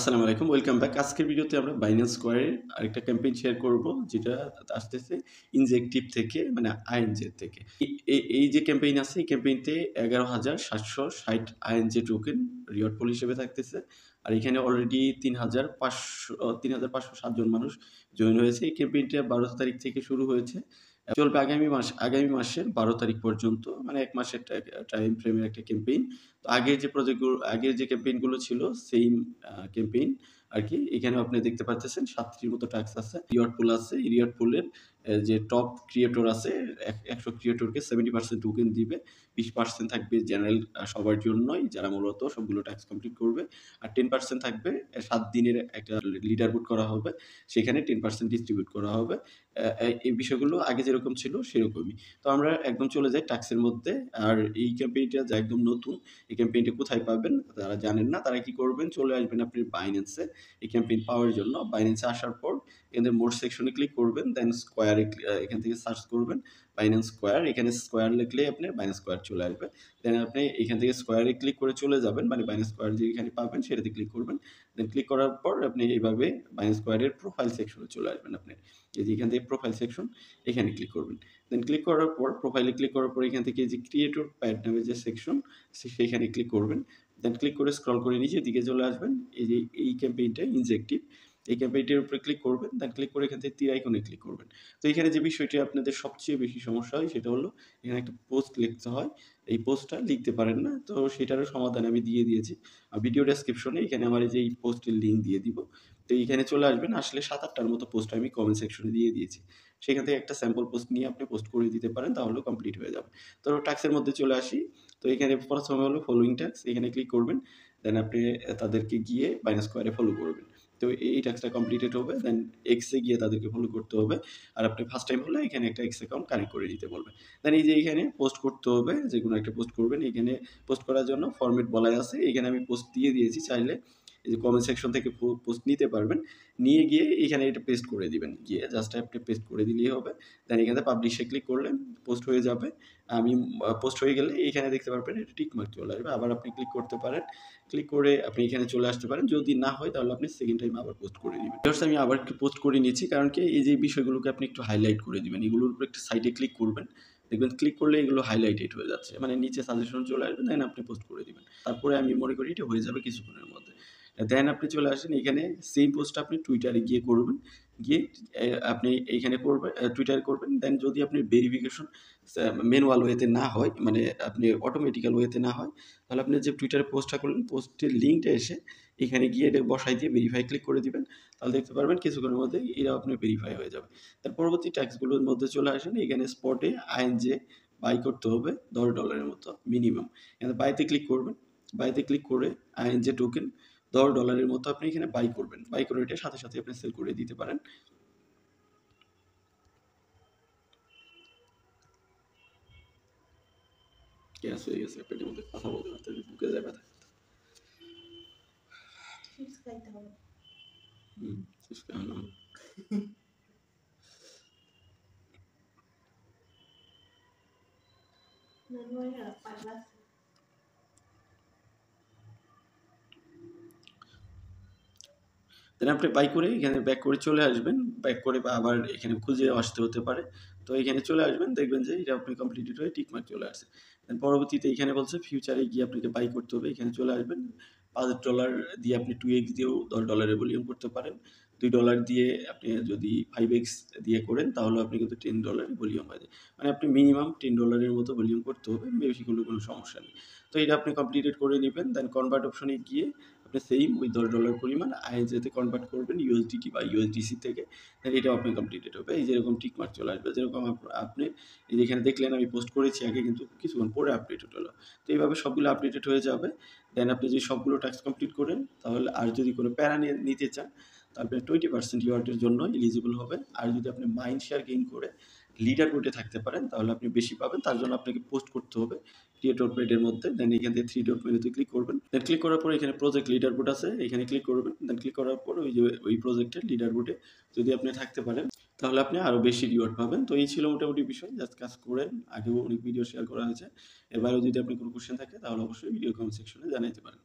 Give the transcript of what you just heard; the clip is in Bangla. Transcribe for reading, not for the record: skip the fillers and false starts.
আসসালামু আলাইকুম, ওয়েলকাম ব্যাক। আজকের ভিডিওতে আমরা বাইন্যান্স স্কোয়ারের আরেকটা ক্যাম্পেইন শেয়ার করব, যেটা আসতেছে ইনজেকটিভ থেকে, মানে আইএনজে থেকে। এই যে ক্যাম্পেইন আছে, এই ক্যাম্পেইনতে 11,760 আইএনজে টোকেন রিওয়ার্ড পুল হিসেবে থাকতেছে। আর এখানে অলরেডি 3,507 জন মানুষ জয়েন হয়েছে। এই ক্যাম্পেইনটা 12 তারিখ থেকে শুরু হয়েছে, চলবে আগামী মাসের 12 তারিখ পর্যন্ত, মানে 1 মাসের টাইম ফ্রেমের একটা ক্যাম্পেইন। তো আগের যে ক্যাম্পেইনগুলো ছিল সেম ক্যাম্পেইন আরকি। এখানেও আপনি দেখতে পারতেছেন ৭টির মতো টাস্ক আছে। রিওয়ার্ড পুল আছে। এই রিওয়ার্ড পুলের যে টপ ক্রিয়েটর আছে, ১০০ ক্রিয়েটরকে 70% টোকেন দিবে। 20% থাকবে জেনারেল সবার জন্যই, যারা মূলত সবগুলো টাস্ক কমপ্লিট করবে। আর 10% থাকবে ৭ দিনের একটা লিডার বোর্ড করা হবে। সেখানে 10% ডিস্ট্রিবিউট করা হবে। এই বিষয়গুলো আগে যেরকম ছিল সেরকমই। তো আমরা একদম চলে যাই টাস্কের মধ্যে। আর এই ক্যাম্পেইনটা যা একদম নতুন, এই ক্যাম্পেইনটা কোথায় পাবেন যারা জানেন না, তারা কি করবেন, চলে আসবেন আপনি বাইন্যান্সে এই ক্যাম্পেইন পাওয়ার জন্য। বাইন্যান্সে আসার পর এখানে মোর সেকশনে ক্লিক করবেন, দেন স্কোয়ারে এখান থেকে সার্চ করবেন বাইন্যান্স স্কোয়ার। এখানে স্কোয়ার লিখলেই আপনি বাইন্যান্স স্কোয়ার চলে আসবে। দেন আপনি এখান থেকে স্কোয়ারে ক্লিক করে চলে যাবেন, মানে বাইন্যান্স স্কোয়ার যে এখানে পাবেন সেটাতে ক্লিক করবেন। দেন ক্লিক করার পর আপনি এইভাবে বাইন্যান্স স্কোয়ারের প্রোফাইল সেকশনে চলে আসবেন। আপনি এই যে এখান থেকে প্রোফাইল সেকশন, এখানে ক্লিক করবেন। দেন ক্লিক করার পর প্রোফাইলে ক্লিক করার পর এখান থেকে যে ক্রিয়েটর প্যাড নামে যে সেকশন, সেইখানে ক্লিক করবেন। দেন ক্লিক করে স্ক্রল করে নিচের দিকে চলে আসবেন। এই যে এই ক্যাম্পেইনটা ইনজেকটিভ, এই ক্যাম্পেইনটার উপরে ক্লিক করবেন। দেন ক্লিক করে এখান থেকে তীর আইকনে ক্লিক করবেন। তো এখানে যে বিষয়টি আপনাদের সবচেয়ে বেশি সমস্যা হয় সেটা হলো এখানে একটা পোস্ট লিখতে হয়। এই পোস্টটা লিখতে পারেন না, তো সেটারও সমাধান আমি দিয়ে দিয়েছি ভিডিও ডেসক্রিপশনে। এখানে আমার এই যে এই পোস্টের লিঙ্ক দিয়ে দিব। তো এইখানে চলে আসবেন, আসলে ৭-৮টার মতো পোস্ট আমি কমেন্ট সেকশনে দিয়ে দিয়েছি। সেখান থেকে একটা স্যাম্পল পোস্ট নিয়ে আপনি পোস্ট করে দিতে পারেন, তাহলেও কমপ্লিট হয়ে যাবে। তো টাস্কের মধ্যে চলে আসি। তো এখানে প্রথমে হলো ফলোইং টাস্ক, এখানে ক্লিক করবেন। দেন আপনি তাদেরকে গিয়ে বাইন্যান্স স্কোয়ারে ফলো করবেন। তো এই টাস্কটা কমপ্লিটেড হবে। দেন এক্সে গিয়ে তাদেরকে ফলো করতে হবে। আর আপনি ফার্স্ট টাইম হলে এখানে একটা এক্স অ্যাকাউন্ট কানেক্ট করে দিতে বলবে। দেন এই যে এখানে পোস্ট করতে হবে, যেকোনো একটা পোস্ট করবেন। এখানে পোস্ট করার জন্য ফরম্যাট বলাই আছে, এখানে আমি পোস্ট দিয়ে দিয়েছি। চাইলে এই যে কমেন্ট সেকশন থেকে পোস্ট নিতে পারবেন। নিয়ে গিয়ে এখানে এটা পেস্ট করে দিবেন, গিয়ে জাস্ট আপনি পেস্ট করে দিলেই হবে। দেন এখানে পাবলিশে ক্লিক করলেন, পোস্ট হয়ে যাবে। আমি পোস্ট হয়ে গেলে এখানে দেখতে পারবেন এটা টিক মার্ক চলে আসবে। আবার আপনি ক্লিক করতে পারেন। ক্লিক করে আপনি এখানে চলে আসতে পারেন। যদি না হয় তাহলে আপনি সেকেন্ড টাইম আবার পোস্ট করে দিবেন। জাস্ট আমি আবার একটু পোস্ট করে নিচ্ছি, কারণ কি এই যে বিষয়গুলোকে আপনি একটু হাইলাইট করে দিবেন। এগুলোর উপর একটা সাইডে ক্লিক করবেন, দেখবেন ক্লিক করলে এগুলো হাইলাইটেড হয়ে যাচ্ছে, মানে নিচে সাজেশন চলে আসবে। দেন আপনি পোস্ট করে দিবেন। তারপরে আমি মনে করি এটা হয়ে যাবে কিছুক্ষণের মধ্যে। দেন আপনি চলে আসেন এখানে, সেম পোস্টটা আপনি টুইটারে গিয়ে করবেন। গিয়ে আপনি এইখানে করবেন, টুইটারে করবেন। দেন যদি আপনি ভেরিফিকেশন ম্যানুয়াল ওয়েতে না হয়, মানে আপনি অটোমেটিক্যাল ওয়েতে না হয়, তাহলে আপনি যে টুইটারে পোস্টটা করলেন, পোস্টের লিঙ্কটা এসে এখানে গিয়ে এটা বসাই দিয়ে ভেরিফাই ক্লিক করে দিবেন। তাহলে দেখতে পারবেন কিছুক্ষণের মধ্যে এটাও আপনার ভেরিফাই হয়ে যাবে। তার পরবর্তী ট্যাক্সগুলোর মধ্যে চলে আসেন। এখানে স্পটে আইএনজে বাই করতে হবে $10 মতো মিনিমাম। এখানে বাইতে ক্লিক করবেন। বাইতে ক্লিক করে আইএনজে টোকেন $10 মতো আপনি এখানে বাই করবেন। বাই করে এটা সাথে সাথে আপনি সেল করে দিতে পারেন। গ্যাস হয়ে গেছে, পেটের মধ্যে কথা বলতে পারতে ঢুকে যায় ব্যথা। দেন আপনি বাই করে এখানে ব্যাক করে চলে আসবেন। ব্যাক করে বা আবার এখানে খুঁজে আসতে হতে পারে। তো এখানে চলে আসবেন, দেখবেন যে এটা আপনি কমপ্লিটেড হয়ে টিক মার্ক চলে আসছে। দেন পরবর্তীতে এখানে বলছে ফিউচারে গিয়ে আপনাকে বাই করতে হবে। এখানে চলে আসবেন। $5 দিয়ে আপনি 2x দিয়েও $10 ভলিউম করতে পারেন। $2 দিয়ে আপনি যদি 5x দিয়ে করেন, তাহলে আপনি কিন্তু $10 ভলিউম হয়ে যায়। মানে আপনি মিনিমাম $10 মতো ভলিউম করতে হবে, বেশি করলে কোনো সমস্যা নেই। তো এটা আপনি কমপ্লিটেড করে নেবেন। দেন কনভার্ট অপশনে গিয়ে আপনি সেম ওই $10 পরিমাণ আইএনজেতে কনভার্ট করবেন, ইউএসডিটি বা ইউএসডিসি থেকে। দেন এটাও আপনি কমপ্লিটেড হবে। এই যেরকম টিক মার্ক চলে আসবে, যেরকম আপনি এই যে এখানে দেখলেন আমি পোস্ট করেছি আগে, কিন্তু কিছুক্ষণ পরে আপডেটেড হলো। তো এইভাবে সবগুলো আপডেটেড হয়ে যাবে। দেন আপনি যদি সবগুলো টাস্ক কমপ্লিট করেন, তাহলে আর যদি কোনো প্যারা নিতে চান, তাহলে 20% রিওয়ার্ডের জন্য এলিজিবল হবেন। আর যদি আপনি মাইন্ড শেয়ার গেইন করে লিডার বোর্ডে থাকতে পারেন, তাহলে আপনি বেশি পাবেন। তার জন্য আপনাকে পোস্ট করতে হবে ক্রিয়েটর পেডের মধ্যে। দেন এখান থেকে 3 ডট মেনুতে ক্লিক করবেন। দেন ক্লিক করার পর এখানে প্রজেক্ট লিডার বোর্ড আছে, এখানে ক্লিক করবেন। দেন ক্লিক করার পর ওই যে ওই প্রজেক্টের লিডার বোর্ডে যদি আপনি থাকতে পারেন, তাহলে আপনি আরও বেশি রিওয়ার্ড পাবেন। তো এই ছিল মোটামুটি বিষয়, জাস্ট কাজ করেন। আগেও অনেক ভিডিও শেয়ার করা হয়েছে। এর বাইরেও যদি আপনি কোনো কোশ্চেন থাকে, তাহলে অবশ্যই ভিডিও কমেন্ট সেকশনে জানাতে পারেন।